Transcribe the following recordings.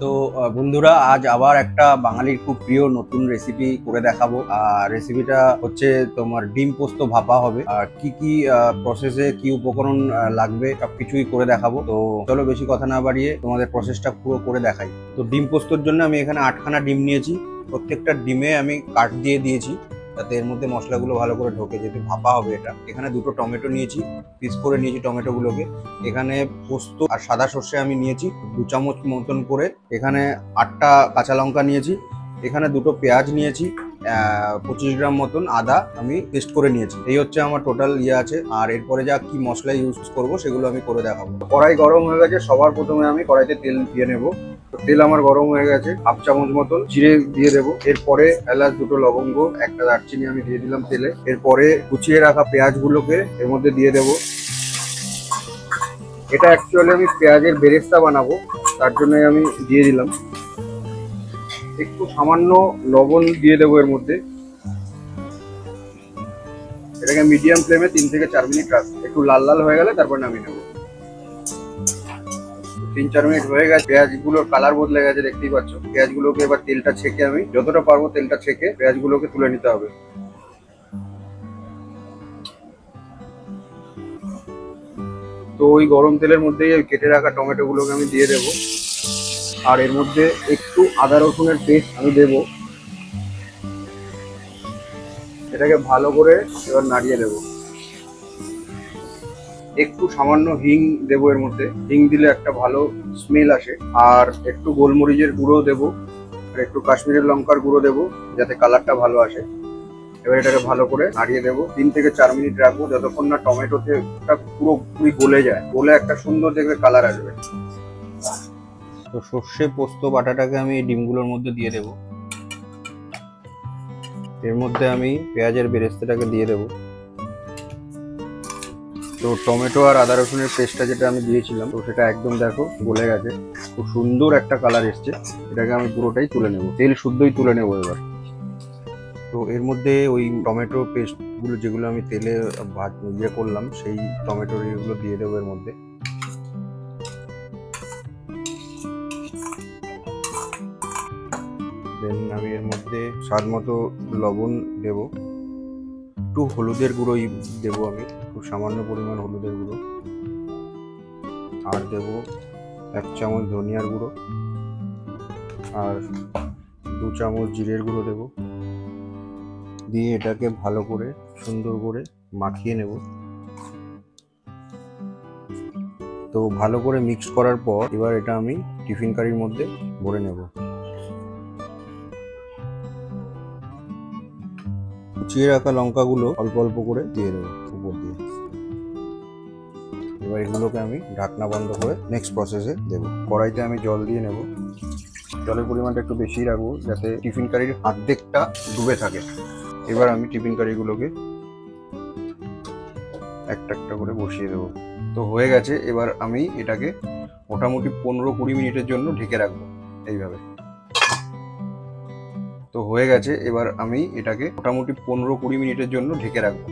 তো বন্ধুরা, আজ আবার একটা বাঙালির খুব প্রিয় নতুন রেসিপি করে দেখাবো। আর রেসিপিটা হচ্ছে তোমার ডিম পোস্ত ভাপা হবে। আর কি কি প্রসেসে কি উপকরণ লাগবে সবকিছুই করে দেখাবো। তো চলো বেশি কথা না বাড়িয়ে তোমাদের প্রসেসটা পুরো করে দেখাই। তো ডিম পোস্তর জন্য আমি এখানে 8খানা ডিম নিয়েছি। প্রত্যেকটা ডিমে আমি কাট দিয়ে দিয়েছি যাতে এর মধ্যে মশলাগুলো ভালো করে ঢোকে, যেহেতু ভাপা হবে এটা। এখানে দুটো টমেটো নিয়েছি, পিস করে নিয়েছি টমেটোগুলোকে। এখানে পোস্ত আর সাদা সর্ষে আমি নিয়েছি 2 চামচ মতন করে। এখানে 8টা কাঁচা লঙ্কা নিয়েছি। এখানে দুটো পেঁয়াজ নিয়েছি। 25 গ্রাম মতন আদা আমি পেস্ট করে নিয়েছি। এই হচ্ছে আমার টোটাল আছে। আর এরপরে যা কি মশলা ইউজ করব সেগুলো আমি করে দেখাবো। কড়াই গরম হয়ে গেছে, সবার প্রথমে আমি কড়াইতে তেল দিয়ে নেব। তেল আমার গরম হয়ে গেছে, 1/2 চামচ মতন জিরে দিয়ে দেবো। এরপরে এলাচ, দুটো লবঙ্গ, একটা দারচিনি আমি দিয়ে দিলাম তেলে। এরপরে কুচিয়ে রাখা পেঁয়াজগুলোকে এর মধ্যে দিয়ে দেবো। এটা অ্যাকচুয়ালি আমি পেঁয়াজের বেরেস্তা বানাবো, তার জন্য আমি দিয়ে দিলাম। একটু সামান্য লবণ দিয়ে দেবো এর মধ্যে। এটাকে মিডিয়াম ফ্লেমে 3 থেকে 4 মিনিট রাখবো। একটু লাল লাল হয়ে গেলে তারপর নামিয়ে নেবো। 3-4 মিনিট হয়ে গেছে, পেঁয়াজগুলোর কালার বদলে গেছে, দেখতেই পাচ্ছ। পেঁয়াজগুলোকে এবার তেলটা ছেঁকে আমি যতটা পারবো তেলটা ছেঁকে পেঁয়াজগুলোকে তুলে নিতে হবে। তো ওই গরম তেলের মধ্যেই ওই কেটে রাখা টমেটোগুলোকে আমি দিয়ে দেবো। আর এর মধ্যে একটু আদা রসুনের পেস্ট আমি দেবো। এটাকে ভালো করে এবার নাড়িয়ে দেবো। একটু সামান্য হিং দেবো এর মধ্যে। হিং দিলে একটা ভালো স্মেল আসে। আর একটু গোলমরিচের গুঁড়ো দেবো, আর একটু কাশ্মীরের লঙ্কার গুঁড়ো দেবো যাতে কালারটা ভালো আসে। এবার এটাকে ভালো করে নাড়িয়ে দেবো। 3 থেকে 4 মিনিট রাখবো, যতক্ষণ না টমেটোতে পুরোপুরি গলে যায়। গলে একটা সুন্দর দেখবে কালার আসবে। তো সর্ষে পোস্ত বাটাটাকে আমি এই ডিমগুলোর মধ্যে দিয়ে দেবো। এর মধ্যে আমি পেঁয়াজের বেরেস্তাটাকে দিয়ে দেবো। তো টমেটো আর আদা রসুনের পেস্টটা যেটা আমি দিয়েছিলাম, তো সেটা একদম দেখো গলে গেছে, খুব সুন্দর একটা কালার এসছে। এটাকে আমি পুরোটাই তুলে নেবো, তেল শুদ্ধই তুলে নেবো এবার। তো এর মধ্যে ওই টমেটো পেস্টগুলো যেগুলো আমি তেলে করলাম, সেই টমেটোর এগুলো দিয়ে দেবো এর মধ্যে। দেন আমি এর মধ্যে স্বাদ মতো লবণ দেবো। একটু হলুদের গুঁড়োই দেবো আমি, খুব সামান্য পরিমাণ হলুদের গুঁড়ো। আর দেবো 1 চামচ ধনিয়ার গুঁড়ো, আর 2 চামচ জিরের গুঁড়ো দেবো। দিয়ে এটাকে ভালো করে সুন্দর করে মাখিয়ে নেব। তো ভালো করে মিক্স করার পর এবার এটা আমি টিফিন কারির মধ্যে ভরে নেব। কুচিয়ে রাখা লঙ্কাগুলো অল্প অল্প করে দিয়ে দেবো উপর দিয়ে। এবার এগুলোকে আমি ঢাকনা বন্ধ করে নেক্সট প্রসেসে দেবো। কড়াইতে আমি জল দিয়ে নেব। জলের পরিমাণটা একটু বেশি রাখবো যাতে টিফিন কারির অর্ধেকটা ডুবে থাকে। এবার আমি টিফিন কারিগুলোকে একটা একটা করে বসিয়ে দেবো। তো হয়ে গেছে। এবার আমি এটাকে মোটামুটি 15-20 মিনিটের জন্য ঢেকে রাখবো এইভাবে। তো হয়ে গেছে, এবার আমি এটাকে মোটামুটি 15-20 মিনিটের জন্য ঢেকে রাখবো।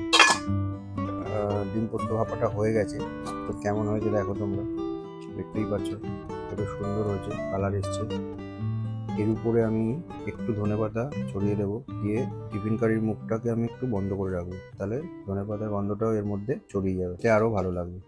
ডিম পোস্ত ভাপাটা হয়ে গেছে। তো কেমন হয়েছে দেখো, তোমরা দেখতেই পাচ্ছ কত সুন্দর হয়েছে, কালার এসছে। এর উপরে আমি একটু ধনেপাতা ছড়িয়ে দেবো। দিয়ে টিফিন কারির মুখটাকে আমি একটু বন্ধ করে রাখবো, তাহলে ধনেপাতার গন্ধটাও এর মধ্যে ছড়িয়ে যাবে, আরও ভালো লাগবে।